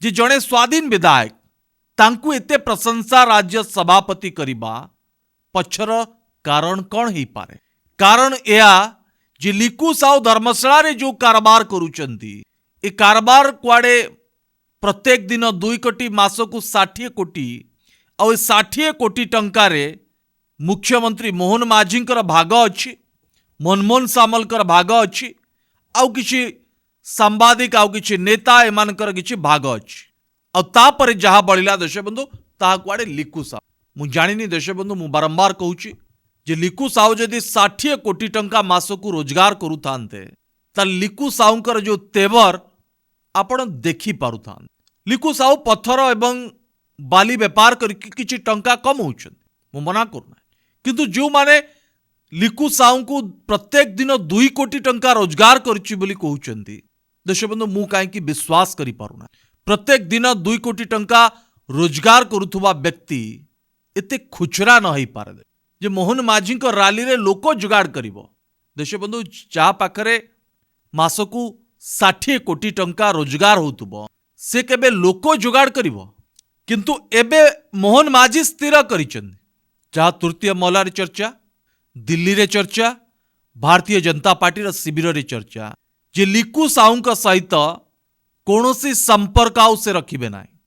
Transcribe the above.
जे जड़े स्वाधीन विधायक तांकु एते प्रशंसा राज्य सभापति करिबा पछर कारण कौन ही पारे? कारण या जे लिकु साहू धर्मशाला रे जो कारबार करूचंती ए कारबार कुआडे प्रत्येक दिन 2 कोटी मासकु 60 कोटी आ 60 कोटी टंका रे मुख्यमंत्री मोहन माझींकर भाग अच्छी, मनमोहन सामलकर भाग अच्छी, आउ किछि सांबादिक आउ किछि नेता एमानकर किछि भाग अच्छी। आ तापरे जहा बळिला देशबंधु ताहा कुआडे लिकु साहू। मु जानिनी देशबंधु, मु बारंबार कहूची जे लिकु साहू जदि 60 कोटी टंका मासकु रोजगार करूथांते ता लिकु साहूंकर जो तेवर आपण देखि पारुथान। लिकु साहू पत्थर एवं बाली बेपार करके किछि टंका कमाउछन, मु मना करूना, किंतु जो माने लिकु साहू को प्रत्येक दिन 2 कोटी टंका रोजगार करछि बोली कहउचंती देशबंधु, मु काहेकि विश्वास करि पारुना। प्रत्येक दिन 2 कोटी टंका रोजगार करुथुबा व्यक्ति एते खुचरा न होई पारे जे मोहन माझी को राली रे लोक जुगाड़ करिवो। देशबंधु, जा पाखरे मासकु 60 कोटी टंका रोजगार होतुबो से केबे लोक जुगाड़ करिवो? किंतु एबे मोहन माझी स्थिर करिचंदी, जहा तृतीय महलार चर्चा, दिल्ली रे चर्चा, भारतीय जनता पार्टी शिविर रे चर्चा जे लिकु साहू सहित कौन संपर्क आउ से रखिबे ना।